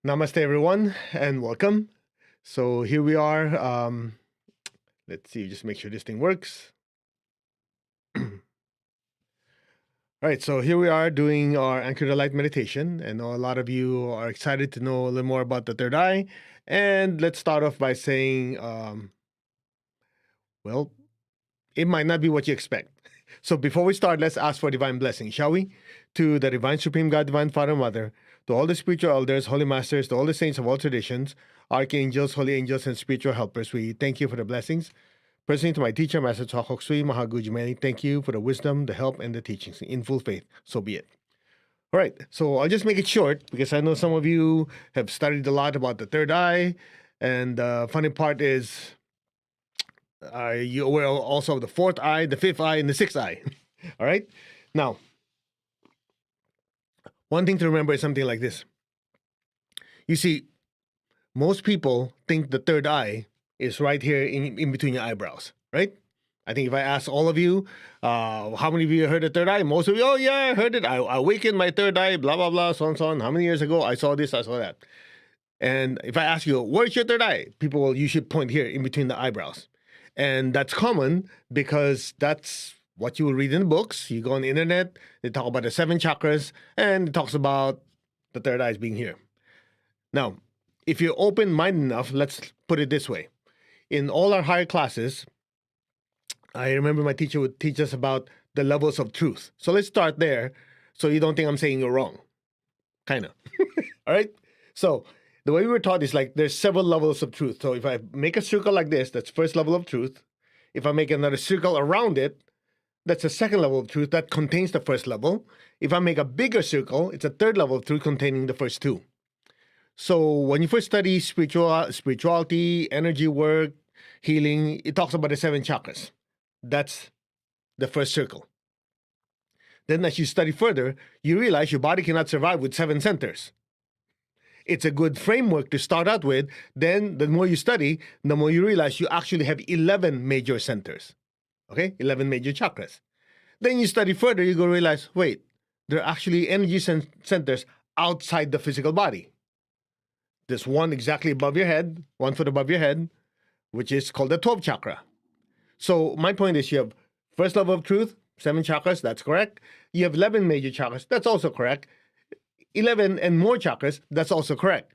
Namaste, everyone, and welcome. So here we are. Let's see, just make sure this thing works. All right, so here we are doing our Anchor to Light meditation. And I know a lot of you are excited to know a little more about the third eye. And let's start off by saying, well, it might not be what you expect. So before we start, let's ask for divine blessing, shall we? To the divine supreme God, divine Father and Mother, to all the spiritual elders, holy masters, to all the saints of all traditions, archangels, holy angels, and spiritual helpers, we thank you for the blessings. Personally, to my teacher, Master Chakra Sui Mahagujimani, thank you for the wisdom, the help, and the teachings. In full faith, so be it. All right, so I'll just make it short because I know some of you have studied a lot about the third eye. And the funny part is, are you aware also of the fourth eye, the fifth eye, and the sixth eye? All right, now, one thing to remember is something like this. You see, most people think the third eye is right here in between your eyebrows, right? I think if I ask all of you, how many of you heard the third eye? Most of you, oh yeah, I heard it. I awakened my third eye, blah, blah, blah, so on, so on. How many years ago? I saw this, I saw that. And if I ask you, where's your third eye? People will usually point here in between the eyebrows. And that's common because that's what you will read in the books. You go on the internet, they talk about the 7 chakras, and it talks about the third eye being here. Now, if you're open-minded enough, let's put it this way. In all our higher classes, I remember my teacher would teach us about the levels of truth. So let's start there so you don't think I'm saying you're wrong. Kind of. All right? So the way we were taught is like there's several levels of truth. So if I make a circle like this, that's first level of truth. If I make another circle around it, that's the second level of truth that contains the first level. If I make a bigger circle, it's a third level of truth containing the first two. So when you first study spirituality, energy work, healing, it talks about the 7 chakras. That's the first circle. Then as you study further, you realize your body cannot survive with 7 centers. It's a good framework to start out with. Then the more you study, the more you realize you actually have 11 major centers. Okay, 11 major chakras. Then you study further, you go realize, wait, there are actually energy centers outside the physical body. There's one exactly above your head, 1 foot above your head, which is called the 12th chakra. So my point is you have first level of truth, 7 chakras, that's correct. You have 11 major chakras, that's also correct. 11 and more chakras, that's also correct.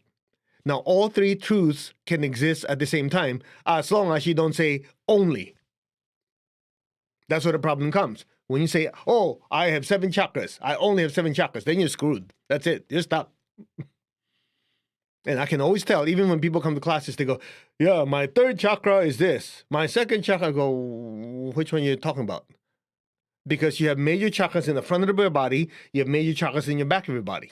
Now, all 3 truths can exist at the same time as long as you don't say only. That's where the problem comes. When you say, oh, I have 7 chakras, I only have 7 chakras, then you're screwed. That's it. You're stuck. And I can always tell, even when people come to classes, they go, yeah, my 3rd chakra is this. My 2nd chakra, I go, which one are you talking about? Because you have major chakras in the front of your body, you have major chakras in your back of your body.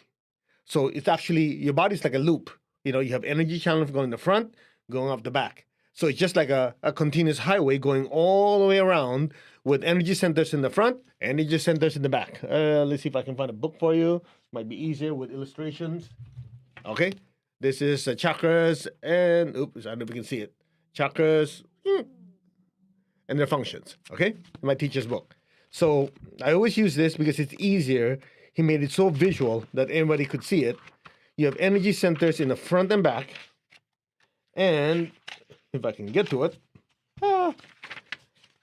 So it's actually, your body's like a loop. You know, you have energy channels going in the front, going off the back. So it's just like a continuous highway going all the way around with energy centers in the front, energy centers in the back. Let's see if I can find a book for you. Might be easier with illustrations. Okay. This is chakras and, oops, I don't know if you can see it. Chakras and their functions, okay? In my teacher's book. So I always use this because it's easier. He made it so visual that anybody could see it. You have energy centers in the front and back. And if I can get to it. All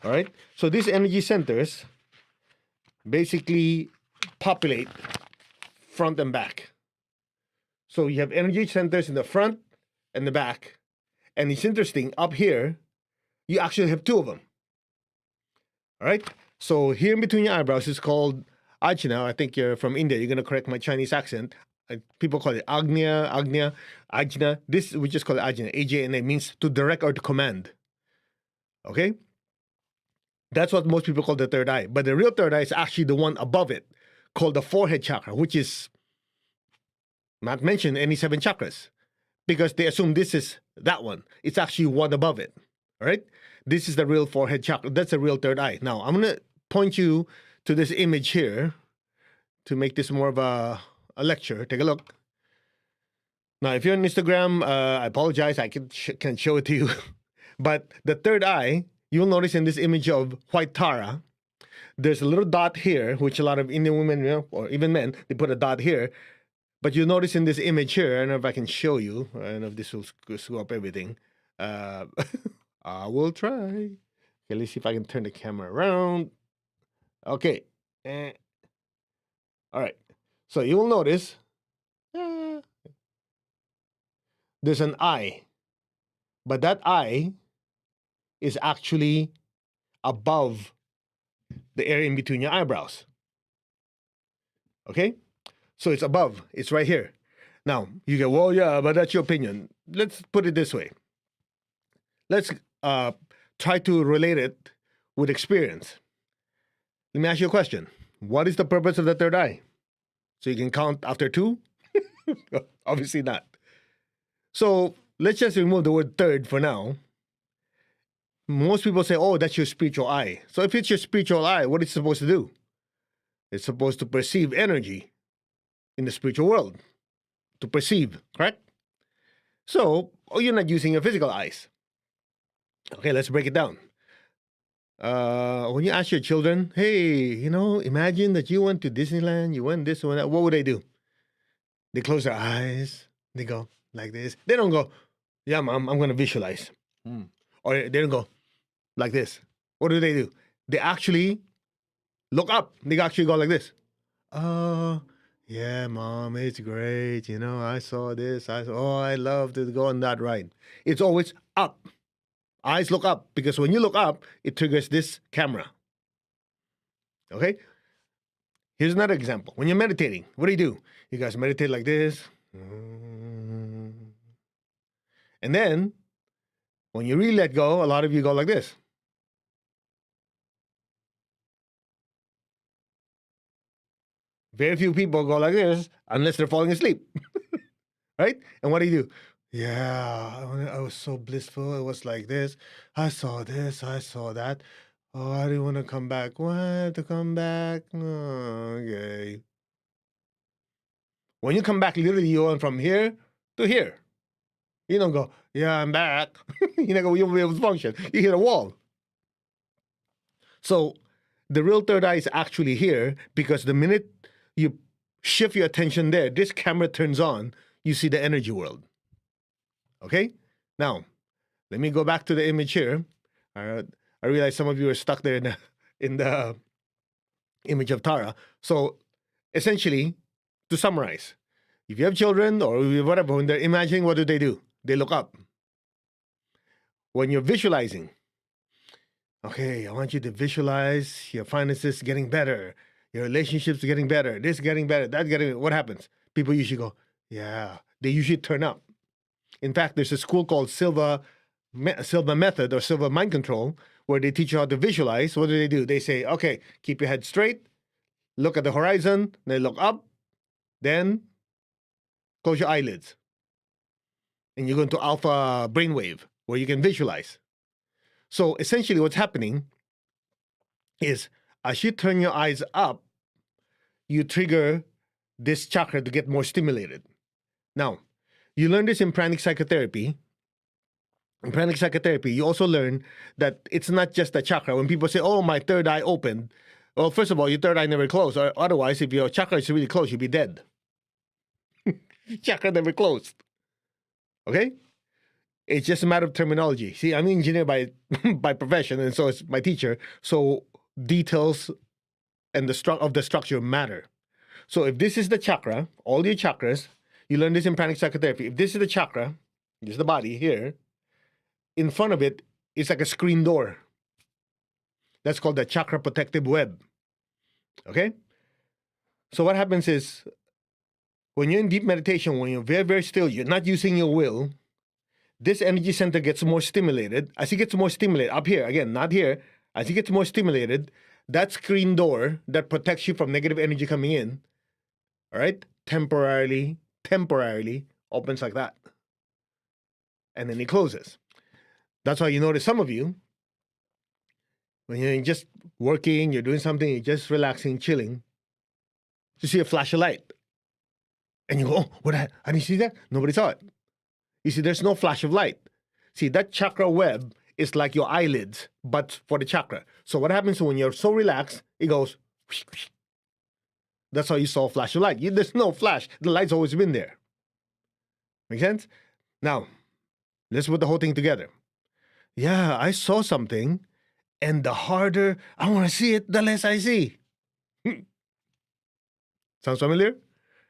right. So these energy centers basically populate front and back. So you have energy centers in the front and the back. And it's interesting, up here, you actually have 2 of them. All right? So here in between your eyebrows is called Ajna. I think you're from India. You're going to correct my Chinese accent. People call it Ajna. This, we just call it Ajna. A-J-N-A means to direct or to command. Okay? That's what most people call the third eye. But the real third eye is actually the one above it, called the forehead chakra, which is not mentioned any 7 chakras because they assume this is that one. It's actually one above it. All right? This is the real forehead chakra. That's the real third eye. Now, I'm going to point you to this image here to make this more of a lecture. Take a look. Now, if you're on Instagram, I apologize. I can show it to you. But the third eye, you'll notice in this image of white Tara, there's a little dot here, which a lot of Indian women, or even men, they put a dot here. But you notice in this image here, I don't know if I can show you. I don't know if this will screw up everything. I will try. Okay, let's see if I can turn the camera around. Okay. All right. So you will notice there's an eye, but that eye is actually above the area in between your eyebrows. Okay? So it's above, it's right here. Now, you go, well, yeah, but that's your opinion. Let's put it this way. Let's try to relate it with experience. Let me ask you a question. What is the purpose of the third eye? So you can count after 2? Obviously not. So let's just remove the word third for now. Most people say, oh, that's your spiritual eye. So if it's your spiritual eye, what is it supposed to do? It's supposed to perceive energy in the spiritual world. To perceive, correct? So, you're not using your physical eyes. Okay, let's break it down. When you ask your children, hey, imagine that you went to Disneyland, you went this one, that, what would they do? They close their eyes, they go like this. They don't go, yeah, Mom, I'm going to visualize. Or they don't go like this. What do? They actually look up. They actually go like this. Yeah, Mom, it's great. I saw this. I love to go on that ride. It's always up. Eyes look up, because when you look up, it triggers this camera. Okay? Here's another example. When you're meditating, what do? You guys meditate like this. And then, when you really let go, a lot of you go like this. Very few people go like this unless they're falling asleep. Right? And what do? Yeah, I was so blissful. It was like this. I saw this. I saw that. Oh, I didn't want to come back. What? To come back? Oh, okay. When you come back, literally, you went from here to here. You don't go, yeah, I'm back. You won't be able to function. You hit a wall. So the real third eye is actually here, because the minute you shift your attention there, this camera turns on, you see the energy world. Okay? Now, let me go back to the image here. I realize some of you are stuck there in the image of Tara. So essentially, to summarize, if you have children or whatever, when they're imagining, what do? They look up. When you're visualizing, okay, I want you to visualize your finances getting better, your relationships getting better, this getting better, that getting better. What happens? People usually go, yeah. They usually turn up. In fact, there's a school called Silva Method or Silva Mind Control, where they teach you how to visualize. What do? They say, okay, keep your head straight, look at the horizon, then look up, then close your eyelids. And you go into alpha brainwave, where you can visualize. So essentially what's happening is, as you turn your eyes up, you trigger this chakra to get more stimulated. Now, you learn this in pranic psychotherapy. In pranic psychotherapy, you also learn that it's not just a chakra. When people say, oh, my third eye opened, well, first of all, your third eye never closed. Or otherwise, if your chakra is really closed, you'd be dead. Chakra never closed. Okay? It's just a matter of terminology. See, I'm an engineer by profession, and so is my teacher. So details and the structure matter. So if this is the chakra, all your chakras, you learn this in pranic psychotherapy. If this is the chakra, this is the body here, in front of it is like a screen door. That's called the Chakra Protective Web. Okay? So what happens is, when you're in deep meditation, when you're very, very still, you're not using your will, this energy center gets more stimulated. As it gets more stimulated, up here, again, not here, as it gets more stimulated, that screen door that protects you from negative energy coming in, all right, temporarily opens like that. And then it closes. That's why you notice some of you, when you're just working, you're doing something, you're just relaxing, chilling, you see a flash of light. And you go, oh, what? I didn't see that? Nobody saw it. You see, there's no flash of light. See, that chakra web is like your eyelids, but for the chakra. So what happens when you're so relaxed, it goes, whoosh, whoosh. That's how you saw a flash of light. There's no flash. The light's always been there. Make sense? Now, let's put the whole thing together. Yeah, I saw something, and the harder I want to see it, the less I see. Sounds familiar?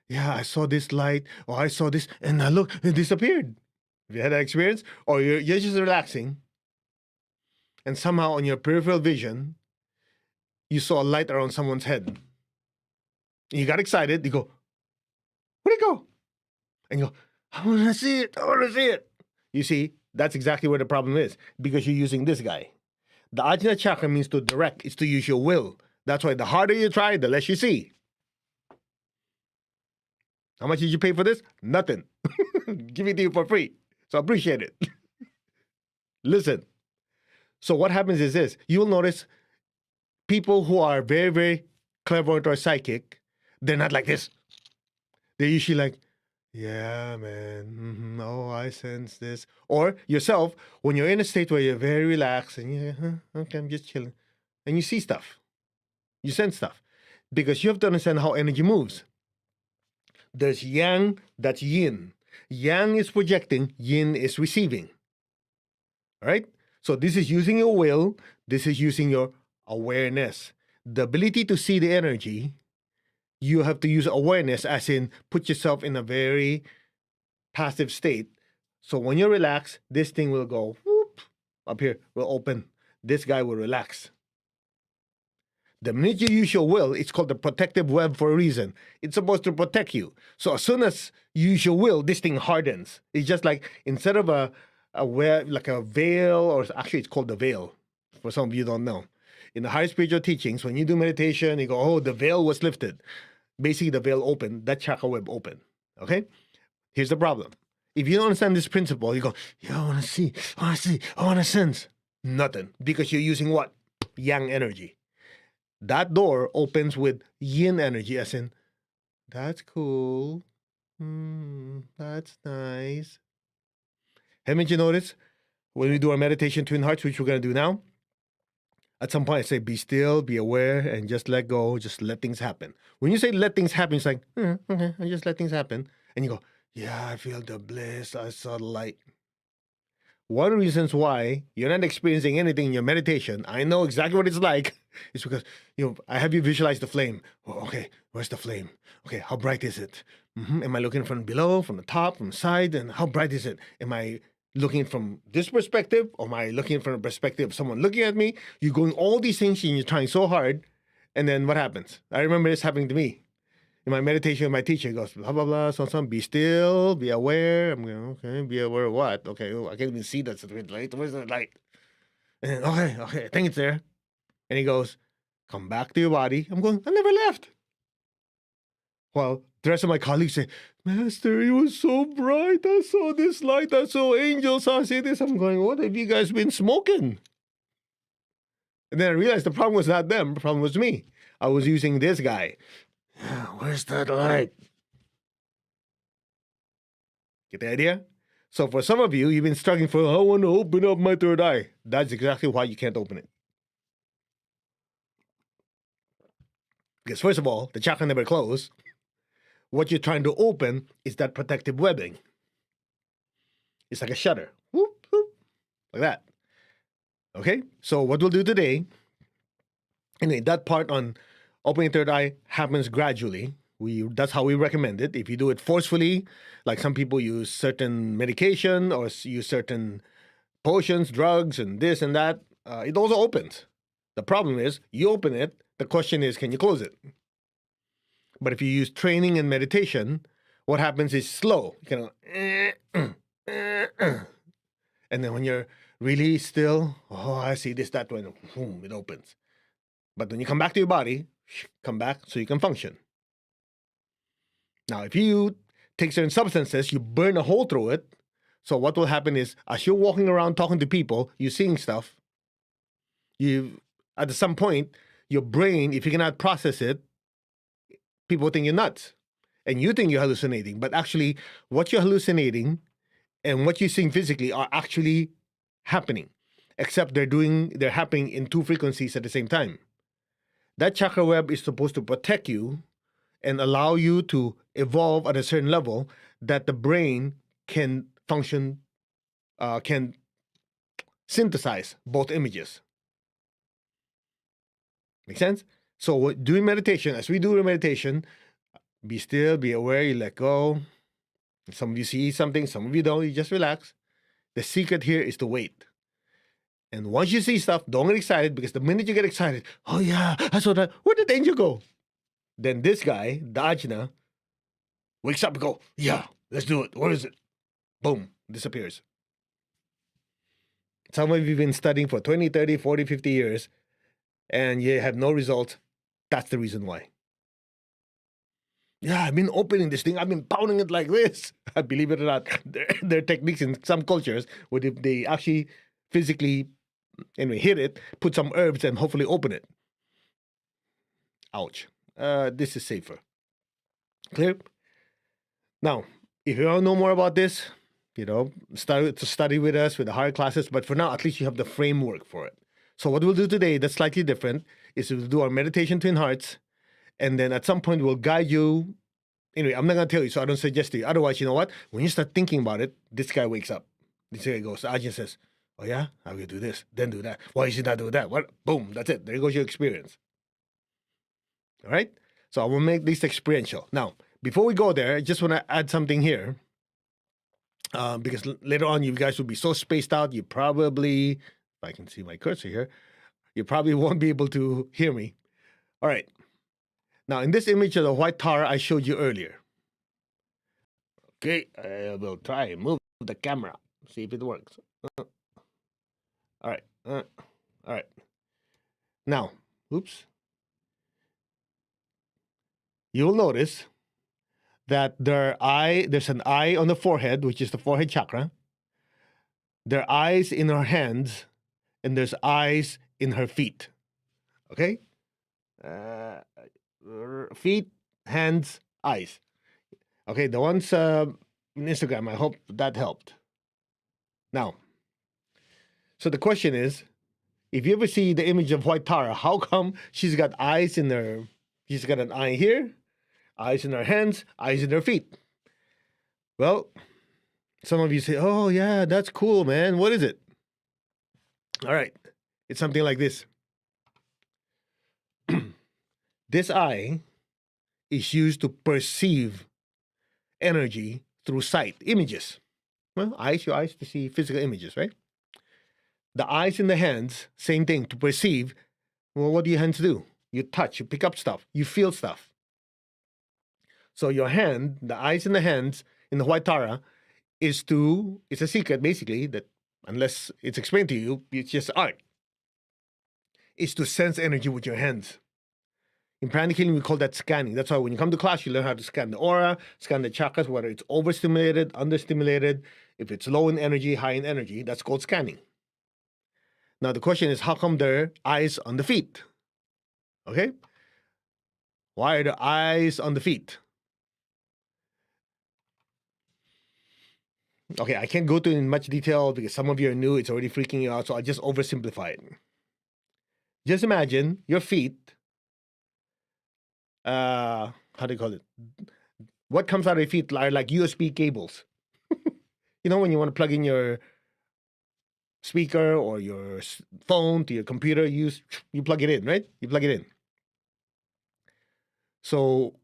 Yeah, I saw this light, or I saw this, and I look, it disappeared. Have you had that experience? Or you're just relaxing, and somehow on your peripheral vision, you saw a light around someone's head. You got excited. You go, where'd it go? And you go, I want to see it. I want to see it. You see, that's exactly where the problem is, because you're using this guy. The Ajna chakra means to direct. It's to use your will. That's why the harder you try, the less you see. How much did you pay for this? Nothing. Give it to you for free. So appreciate it. Listen. So what happens is this. You'll notice people who are very, very clairvoyant or psychic, they're not like this. They're usually like, yeah, man. Oh, I sense this. Or yourself, when you're in a state where you're very relaxed and you're, okay, I'm just chilling. And you see stuff. You sense stuff. Because you have to understand how energy moves. There's yang, that's yin. Yang is projecting, yin is receiving. All right? So this is using your will, this is using your awareness. The ability to see the energy, you have to use awareness, as in put yourself in a very passive state. So when you're relaxed, this thing will go whoop, up here, will open. This guy will relax. The minute you use your will, it's called the protective web for a reason. It's supposed to protect you. So as soon as you use your will, this thing hardens. It's just like, instead of a web, like a veil, or actually it's called the veil, for some of you don't know. In the higher spiritual teachings, when you do meditation, you go, oh, the veil was lifted. Basically, the veil opened, that chakra web opened. Okay? Here's the problem. If you don't understand this principle, you go, yeah, I want to see, I want to see, I want to sense. Nothing. Because you're using what? Yang energy. That door opens with yin energy, as in, that's cool. That's nice. Haven't you noticed when we do our meditation, Twin Hearts, which we're going to do now? At some point, I say, be still, be aware, and just let go. Just let things happen. When you say let things happen, it's like, okay, I just let things happen. And you go, yeah, I feel the bliss. I saw the light. One of the reasons why you're not experiencing anything in your meditation, I know exactly what it's like, is because, I have you visualize the flame. Oh, okay, where's the flame? Okay, how bright is it? Am I looking from below, from the top, from the side? And how bright is it? Am I looking from this perspective, or am I looking from the perspective of someone looking at me? You're going all these things and you're trying so hard, and then what happens? I remember this happening to me. In my meditation, my teacher goes, blah, blah, blah, so, be still, be aware. I'm going, okay, be aware of what? Okay, I can't even see that's the light. Where's the light? And okay, I think it's there. And he goes, come back to your body. I'm going, I never left. Well, the rest of my colleagues say, Master, it was so bright. I saw this light. I saw angels. I see this. I'm going, what have you guys been smoking? And then I realized the problem was not them. The problem was me. I was using this guy. Where's that light? Get the idea? So for some of you, you've been struggling for, I want to open up my third eye. That's exactly why you can't open it. Because first of all, the chakra never closed. What you're trying to open is that protective webbing. It's like a shutter. Whoop, whoop, like that. Okay? So what we'll do today, anyway, that part on opening third eye happens gradually. That's how we recommend it. If you do it forcefully, like some people use certain medication or use certain potions, drugs, and this and that, it also opens. The problem is, you open it, the question is, can you close it? But if you use training and meditation, what happens is slow. You can go, and then when you're really still, oh, I see this, that one, boom, it opens. But when you come back to your body, come back so you can function. Now, if you take certain substances, you burn a hole through it. So what will happen is, as you're walking around talking to people, you're seeing stuff. At some point, your brain, if you cannot process it, people think you're nuts. And you think you're hallucinating. But actually, what you're hallucinating and what you're seeing physically are actually happening. Except they're happening in two frequencies at the same time. That chakra web is supposed to protect you and allow you to evolve at a certain level that the brain can function, can synthesize both images. Make sense? So doing meditation, as we do meditation, be still, be aware, you let go. Some of you see something, some of you don't, you just relax. The secret here is to wait. And once you see stuff, don't get excited, because the minute you get excited, oh yeah, I saw that, where did the angel go? Then this guy, the ajna, wakes up and go, yeah, let's do it. What is it? Boom, disappears. Some of you have been studying for 20, 30, 40, 50 years, and you have no results. That's the reason why. Yeah, I've been opening this thing. I've been pounding it like this. Believe it or not, there are techniques in some cultures where they actually physically, anyway, hit it, put some herbs, and hopefully open it. Ouch. This is safer. Clear? Now, if you want to know more about this, study with us with the higher classes. But for now, at least you have the framework for it. So what we'll do today that's slightly different is we'll do our meditation twin hearts, and then at some point we'll guide you. Anyway, I'm not going to tell you, so I don't suggest to you. Otherwise, you know what? When you start thinking about it, this guy wakes up. This guy goes, Ajahn says, oh yeah? How you do this, then do that. Why is he not doing that? What? Boom, that's it. There goes your experience. All right? So I will make this experiential. Now, before we go there, I just want to add something here. Because later on, you guys will be so spaced out, you probably, if I can see my cursor here, you probably won't be able to hear me. All right. Now, in this image of the white Tara I showed you earlier. Okay, I will try and move the camera, see if it works. All right. All right. Now, oops. You will notice that there's an eye on the forehead, which is the forehead chakra. There are eyes in her hands, and there's eyes in her feet. Okay? Feet, hands, eyes. Okay, the ones in Instagram, I hope that helped. Now, so the question is, if you ever see the image of white Tara, how come she's got eyes in her, she's got an eye here, eyes in her hands, eyes in her feet? Well, some of you say, oh yeah, that's cool, man. What is it? All right, it's something like this. This eye is used to perceive energy through sight, images. Well, your eyes to see physical images, right? The eyes in the hands, same thing, to perceive. Well, what do your hands do? You touch, you pick up stuff, you feel stuff. So your hand, the eyes in the hands in the white Tara, it's a secret basically, that unless it's explained to you, it's just art. It's to sense energy with your hands. In pranic healing, we call that scanning. That's why when you come to class, you learn how to scan the aura, scan the chakras, whether it's overstimulated, understimulated, if it's low in energy, high in energy. That's called scanning. Now, the question is, how come there are eyes on the feet? Okay? Why are the eyes on the feet? Okay, I can't go to in much detail because some of you are new. It's already freaking you out, so I'll just oversimplify it. Just imagine your feet. How do you call it? What comes out of your feet are like USB cables. You know, when you want to plug in your speaker or your phone to your computer, you plug it in, right? You plug it in. So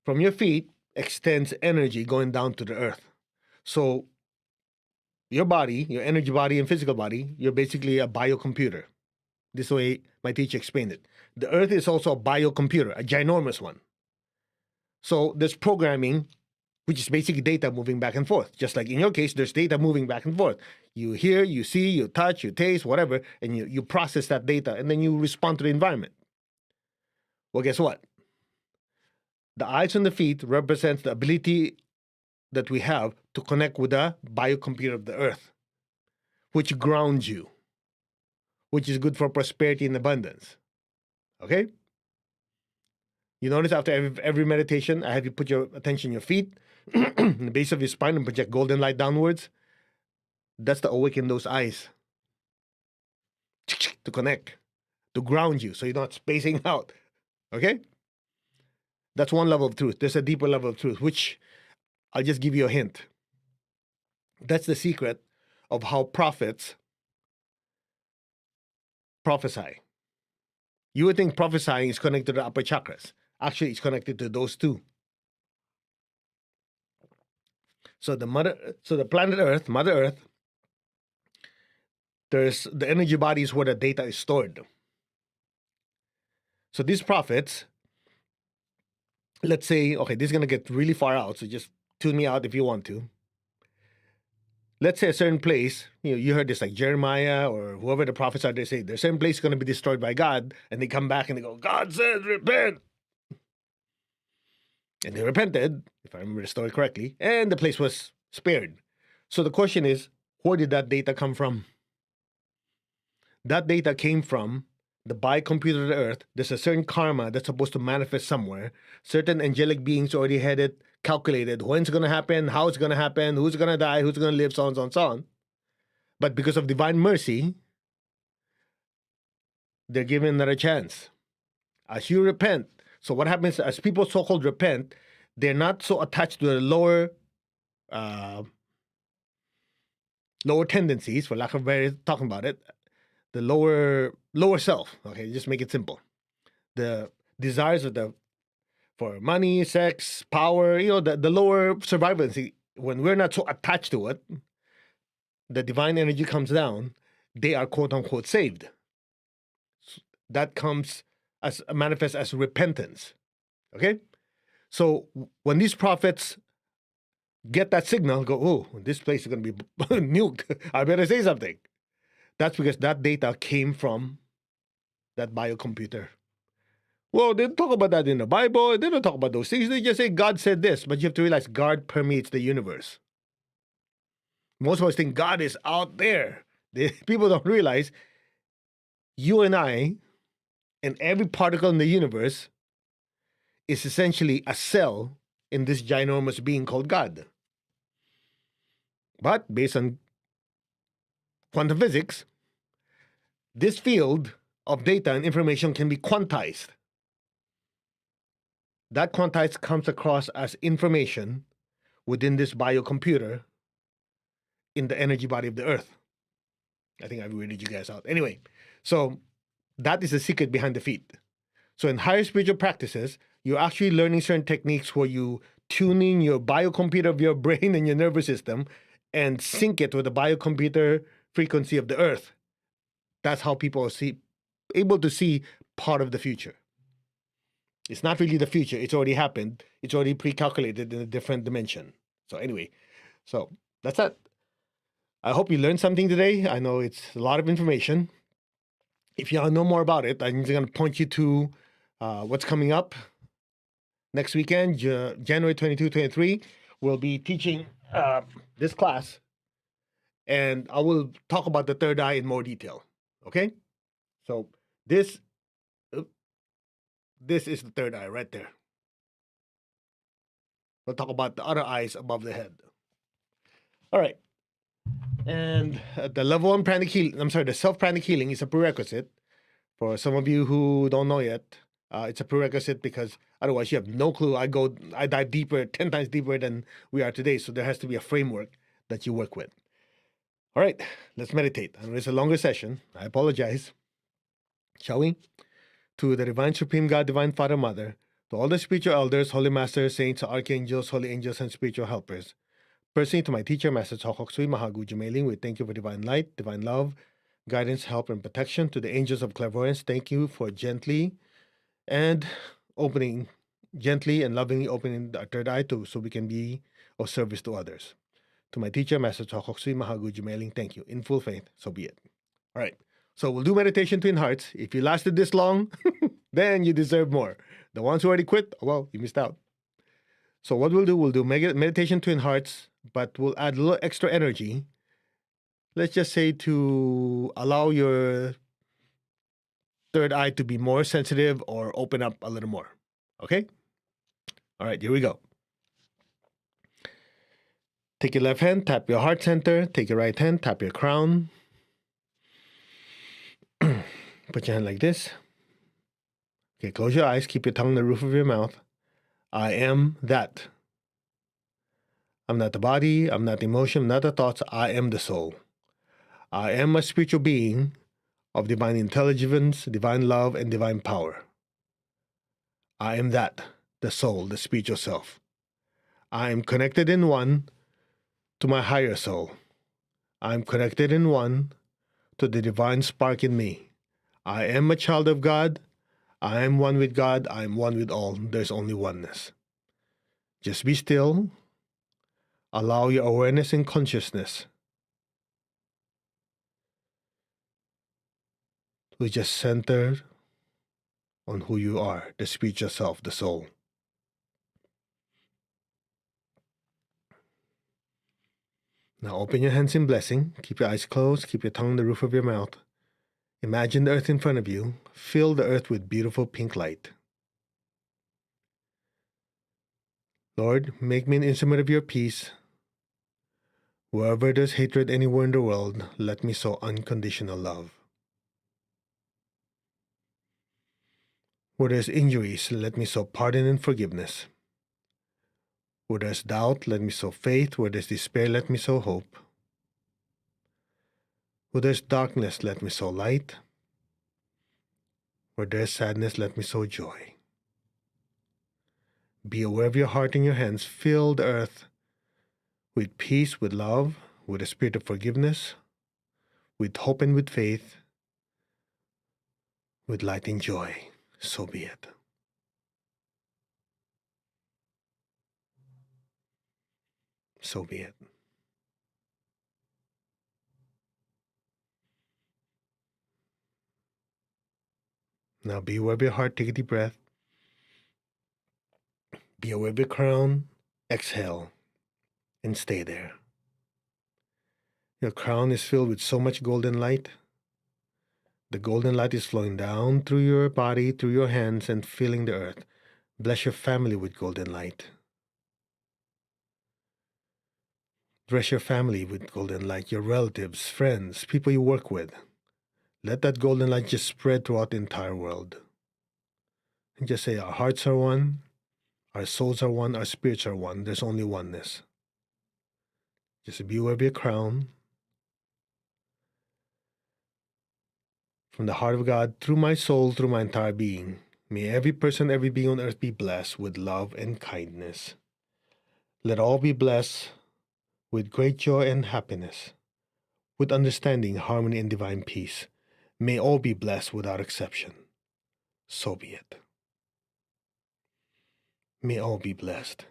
from your feet extends energy going down to the earth. So your body, your energy body and physical body, you're basically a biocomputer. This way my teacher explained it. The earth is also a biocomputer, a ginormous one. So there's programming, which is basically data moving back and forth. Just like in your case, there's data moving back and forth. You hear, you see, you touch, you taste, whatever, and you process that data, and then you respond to the environment. Well, guess what? The eyes and the feet represents the ability that we have to connect with the biocomputer of the earth, which grounds you, which is good for prosperity and abundance. Okay? You notice after every meditation, I have you put your attention on your feet, in the base of your spine, and project golden light downwards. That's to awaken those eyes. To connect, to ground you so you're not spacing out. Okay? That's one level of truth. There's a deeper level of truth, which I'll just give you a hint. That's the secret of how prophets prophesy. You would think prophesying is connected to the upper chakras. Actually, it's connected to those two. So the planet Earth, Mother Earth, there's the energy bodies where the data is stored. So these prophets, let's say, okay, this is gonna get really far out, so just tune me out if you want to. Let's say a certain place, you heard this like Jeremiah or whoever the prophets are, they say there's a certain place going to be destroyed by God, and they come back and they go, God says repent. And they repented, if I remember the story correctly, and the place was spared. So the question is, where did that data come from? That data came from the biocomputer of the earth. There's a certain karma that's supposed to manifest somewhere. Certain angelic beings already had it calculated. When it's going to happen, how it's going to happen, who's going to die, who's going to live, so on, so on, so on. But because of divine mercy, they're given another chance. As you repent, so what happens as people so-called repent, they're not so attached to the lower tendencies, for lack of better talking about it, the lower self. Okay, just make it simple. The desires of for money, sex, power, the lower survivancy. When we're not so attached to it, the divine energy comes down. They are quote unquote saved. That comes as manifest as repentance. Okay, so when these prophets get that signal, go, oh, this place is going to be nuked. I better say something. That's because that data came from that biocomputer. Well, they don't talk about that in the Bible. They don't talk about those things. They just say God said this. But you have to realize God permeates the universe. Most of us think God is out there. People don't realize you and I and every particle in the universe is essentially a cell in this ginormous being called God. But based on quantum physics, this field of data and information can be quantized. That quantized comes across as information within this biocomputer in the energy body of the earth. I think I've weirded you guys out. Anyway, so that is the secret behind the feat. So in higher spiritual practices, you're actually learning certain techniques where you tuning your biocomputer of your brain and your nervous system and sync it with the biocomputer frequency of the earth. That's how people are able to see part of the future. It's not really the future. It's already happened. It's already pre-calculated in a different dimension. So anyway, so that's it. I hope you learned something today. I know it's a lot of information. If you want to know more about it, I'm just going to point you to what's coming up next weekend, January 22, 23. We'll be teaching this class, and I will talk about the third eye in more detail. Okay? So this is the third eye right there. We'll talk about the other eyes above the head. All right. And the level 1 pranic healing, the self-pranic healing is a prerequisite. For some of you who don't know yet, it's a prerequisite because otherwise you have no clue. I dive deeper, 10 times deeper than we are today. So there has to be a framework that you work with. All right, let's meditate. I know it's a longer session. I apologize. Shall we? To the Divine Supreme God, Divine Father, Mother, to all the spiritual elders, holy masters, saints, archangels, holy angels, and spiritual helpers. Personally, to my teacher, Master Chokoksui Mahagu Jumeling, we thank you for divine light, divine love, guidance, help, and protection. To the angels of clairvoyance, thank you for gently and lovingly opening our third eye so we can be of service to others. To my teacher, Master Chokoksui Mahagu Jumeling, thank you. In full faith, so be it. All right. So we'll do meditation twin hearts. If you lasted this long, then you deserve more. The ones who already quit, well, you missed out. So what we'll do meditation twin hearts, but we'll add a little extra energy. Let's just say to allow your third eye to be more sensitive or open up a little more. Okay? All right, here we go. Take your left hand, tap your heart center. Take your right hand, tap your crown. Put your hand like this. Okay, close your eyes. Keep your tongue in the roof of your mouth. I am that. I'm not the body, I'm not the emotion, I'm not the thoughts, I am the soul. I am a spiritual being of divine intelligence, divine love, and divine power. I am that, the soul, the spiritual self. I am connected in one to my higher soul. I am connected in one to the divine spark in me. I am a child of God. I am one with God. I am one with all. There's only oneness. Just be still. Allow your awareness and consciousness to just center on who you are, the spiritual self, the soul. Now open your hands in blessing. Keep your eyes closed. Keep your tongue on the roof of your mouth. Imagine the earth in front of you. Fill the earth with beautiful pink light. Lord, make me an instrument of your peace. Wherever there's hatred anywhere in the world, let me sow unconditional love. Where there's injuries, let me sow pardon and forgiveness. Where there's doubt, let me sow faith. Where there's despair, let me sow hope. Where there's darkness, let me sow light. Where there's sadness, let me sow joy. Be aware of your heart and your hands. Fill the earth with peace, with love, with a spirit of forgiveness, with hope and with faith, with light and joy. So be it. So be it. Now be aware of your heart. Take a deep breath. Be aware of your crown. Exhale and stay there. Your crown is filled with so much golden light. The golden light is flowing down through your body, through your hands, and filling the earth. Bless your family with golden light. Bless your family with golden light, your relatives, friends, people you work with. Let that golden light just spread throughout the entire world. And just say, our hearts are one, our souls are one, our spirits are one. There's only oneness. Just be aware of your crown. From the heart of God, through my soul, through my entire being, may every person, every being on earth be blessed with love and kindness. Let all be blessed with great joy and happiness, with understanding, harmony, and divine peace. May all be blessed without exception. So be it. May all be blessed.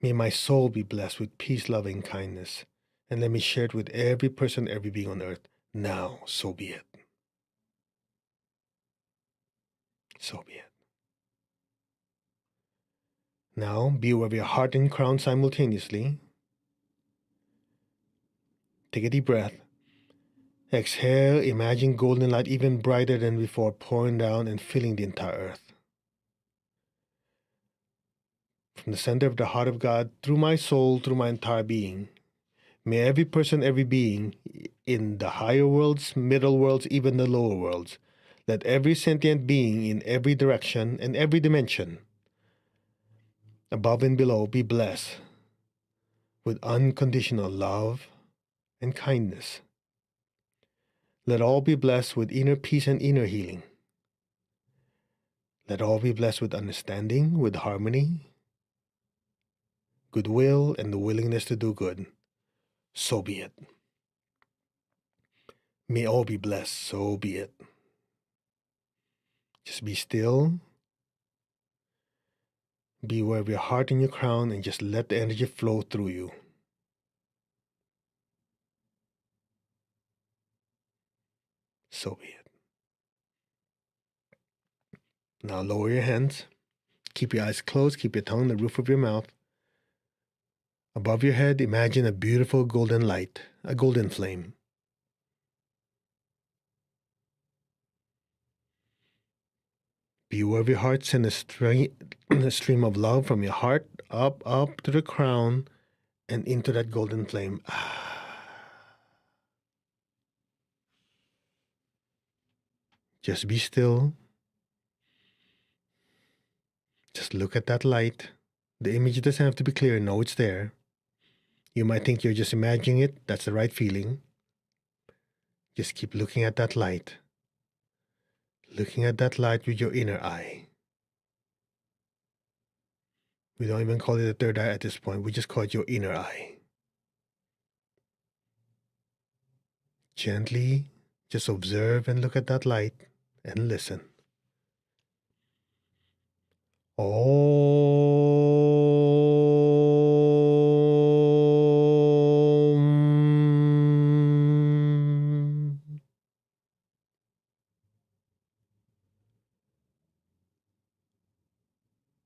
May my soul be blessed with peace, love, and kindness, and let me share it with every person, every being on earth. Now, so be it. So be it. Now, be aware of your heart and crown simultaneously. Take a deep breath. Exhale, imagine golden light even brighter than before pouring down and filling the entire earth. From the center of the heart of God, through my soul, through my entire being, may every person, every being in the higher worlds, middle worlds, even the lower worlds, let every sentient being in every direction and every dimension, above and below, be blessed with unconditional love and kindness. Let all be blessed with inner peace and inner healing. Let all be blessed with understanding, with harmony, goodwill, and the willingness to do good. So be it. May all be blessed. So be it. Just be still. Be aware of your heart and your crown and just let the energy flow through you. So be it. Now lower your hands. Keep your eyes closed. Keep your tongue on the roof of your mouth. Above your head, imagine a beautiful golden light, a golden flame. Be aware of your heart. Send a stream of love from your heart up to the crown and into that golden flame. Just be still. Just look at that light. The image doesn't have to be clear. No, it's there. You might think you're just imagining it. That's the right feeling. Just keep looking at that light. Looking at that light with your inner eye. We don't even call it a third eye at this point. We just call it your inner eye. Gently, just observe and look at that light and listen. Om.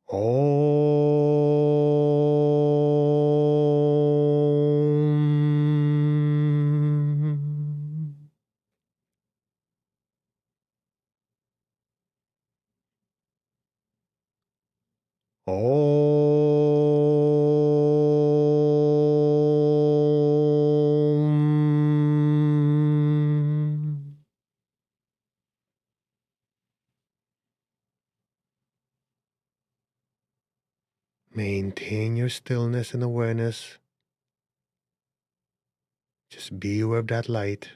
Om. Om. Maintain your stillness and awareness. Just be aware of that light.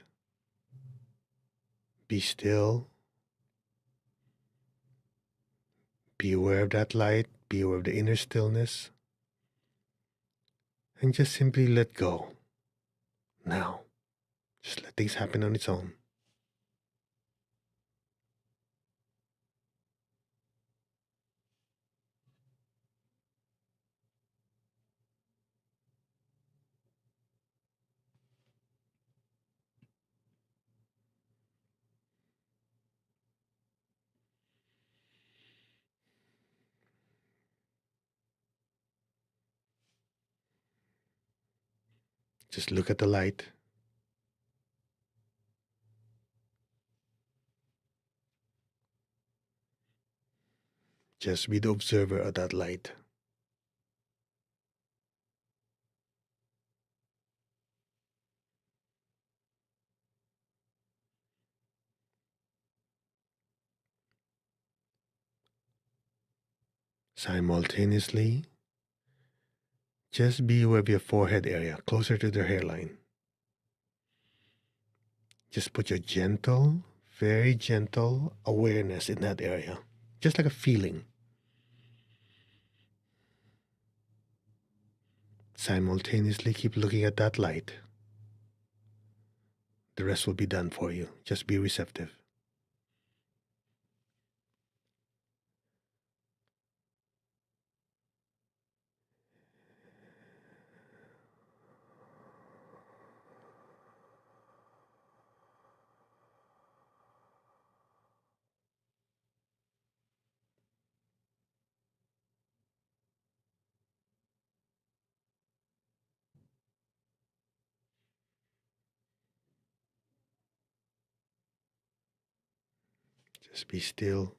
Be still. Be aware of that light. Be aware of the inner stillness. And just simply let go. Now, just let things happen on its own. Just look at the light. Just be the observer of that light. Simultaneously, just be aware of your forehead area, closer to the hairline. Just put your gentle, very gentle awareness in that area, just like a feeling. Simultaneously, keep looking at that light. The rest will be done for you. Just be receptive. Just be still.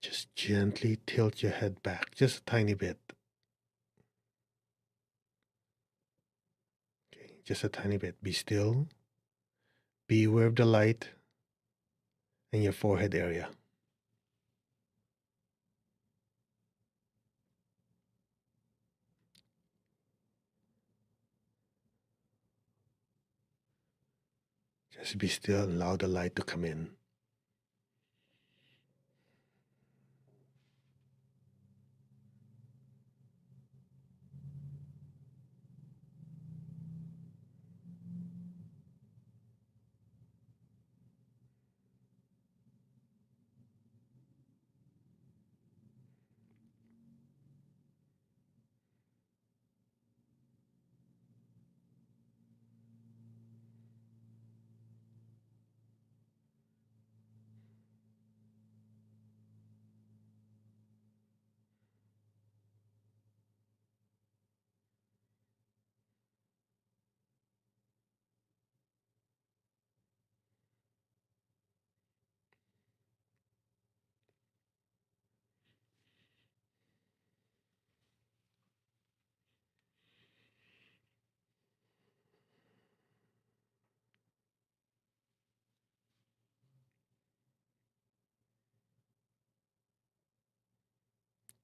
Just gently tilt your head back, just a tiny bit. Okay, just a tiny bit. Be still. Be aware of the light in your forehead area. Just be still and allow the light to come in.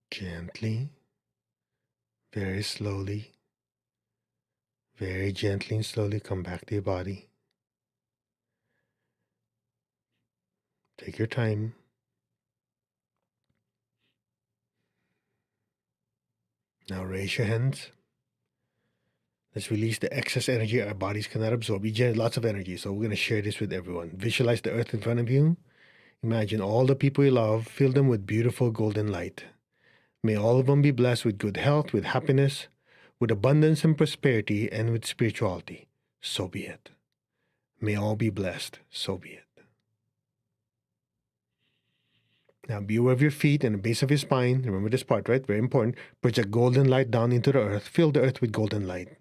Gently, very slowly, very gently and slowly come back to your body. Take your time. Now raise your hands. Let's release the excess energy our bodies cannot absorb. We generate lots of energy, so we're going to share this with everyone. Visualize the earth in front of you. Imagine all the people you love. Fill them with beautiful golden light. May all of them be blessed with good health, with happiness, with abundance and prosperity, and with spirituality. So be it. May all be blessed. So be it. Now be aware of your feet and the base of your spine. Remember this part, right? Very important. Project golden light down into the earth. Fill the earth with golden light.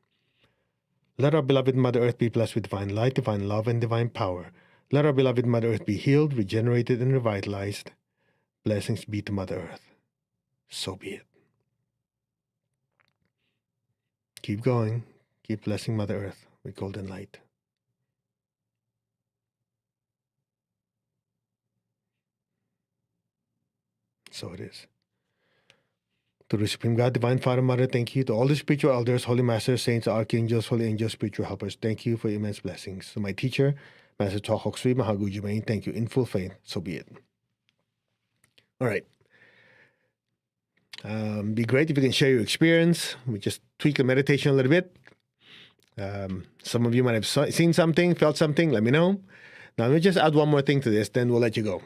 Let our beloved Mother Earth be blessed with divine light, divine love, and divine power. Let our beloved Mother Earth be healed, regenerated, and revitalized. Blessings be to Mother Earth. So be it. Keep going. Keep blessing Mother Earth with golden light. So it is. To the Supreme God, Divine Father, Mother, thank you. To all the spiritual elders, holy masters, saints, archangels, holy angels, spiritual helpers, thank you for your immense blessings. To my teacher, Master Tokok Sui Mahaguji Main, thank you in full faith. So be it. All right. Be great if you can share your experience. We just tweak the meditation a little bit. Some of you might have seen something, felt something. Let me know. Now, let me just add one more thing to this, then we'll let you go.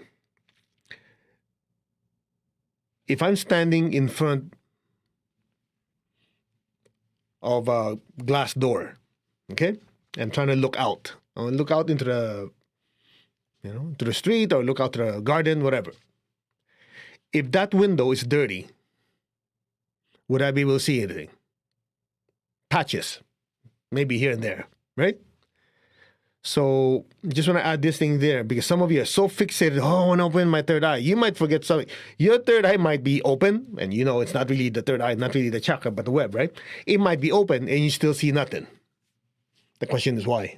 If I'm standing in front of a glass door, okay, I'm trying to look out. I want to look out into the, to the street or look out to the garden, whatever. If that window is dirty, would I be able to see anything? Patches, maybe here and there, right? So just want to add this thing there because some of you are so fixated, I want to open my third eye. You might forget something. Your third eye might be open, and it's not really the third eye, not really the chakra, but the web, right? It might be open and you still see nothing. The question is why?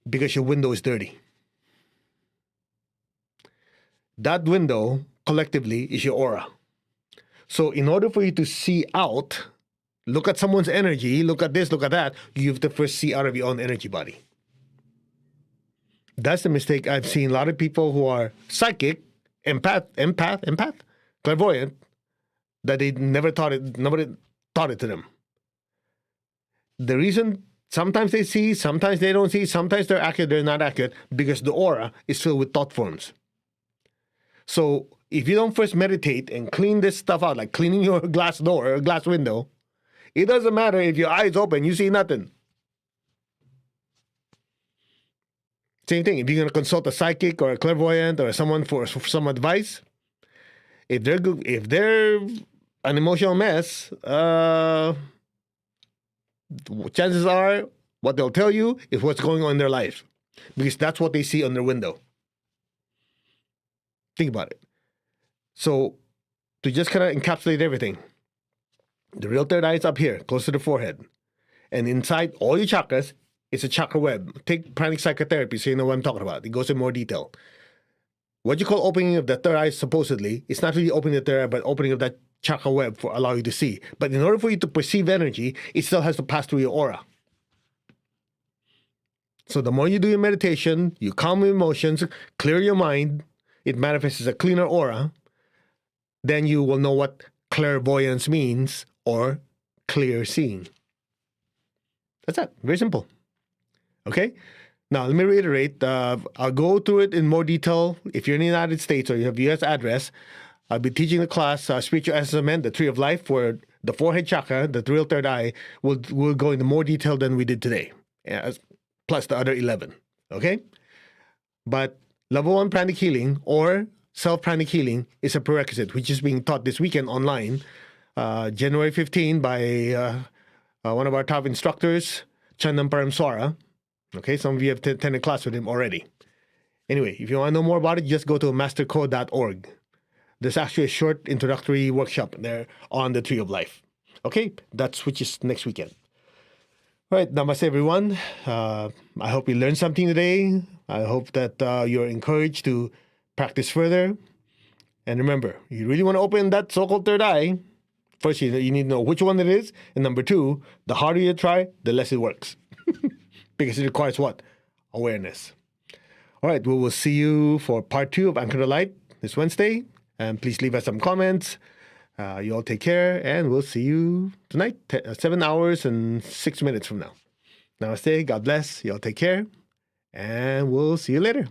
Because your window is dirty. That window, collectively, is your aura. So in order for you to see out, look at someone's energy, look at this, look at that, you have to first see out of your own energy body. That's the mistake I've seen. A lot of people who are psychic, empath, clairvoyant, that nobody taught it to them. The reason sometimes they see, sometimes they don't see, sometimes they're accurate, they're not accurate, because the aura is filled with thought forms. So if you don't first meditate and clean this stuff out, like cleaning your glass door or glass window, it doesn't matter if your eyes open, you see nothing. Same thing, if you're going to consult a psychic or a clairvoyant or someone for some advice, if they're an emotional mess, chances are what they'll tell you is what's going on in their life, because that's what they see on their window. Think about it. So to just kind of encapsulate everything, the real third eye is up here, close to the forehead. And inside all your chakras, it's a chakra web. Take pranic psychotherapy so you know what I'm talking about. It goes in more detail. What you call opening of the third eye, supposedly, it's not really opening the third eye, but opening of that chakra web for allow you to see. But in order for you to perceive energy, it still has to pass through your aura. So the more you do your meditation, you calm your emotions, clear your mind, it manifests as a cleaner aura, then you will know what clairvoyance means or clear seeing. That's it. Very simple. Okay? Now, let me reiterate. I'll go through it in more detail. If you're in the United States or you have a U.S. address, I'll be teaching the class, Spiritual Assessment, the Tree of Life, for the forehead chakra, the real third eye. We'll go into more detail than we did today, plus the other 11. Okay? But Level 1 pranic healing or self-pranic healing is a prerequisite, which is being taught this weekend online, January 15 by one of our top instructors, Chandan Paramswara. Okay, some of you have attended class with him already. Anyway, if you want to know more about it, just go to masterco.org. There's actually a short introductory workshop there on the Tree of Life. Okay, which is next weekend. All right, namaste, everyone. I hope you learned something today. I hope that you're encouraged to practice further. And remember, you really want to open that so-called third eye, first you need to know which one it is. And number two, the harder you try, the less it works. Because it requires what? Awareness. All right, we will see you for part 2 of Anchor the Light this Wednesday. And please leave us some comments. You all take care, and we'll see you tonight, 7 hours and 6 minutes from now. Namaste, God bless, you all take care, and we'll see you later.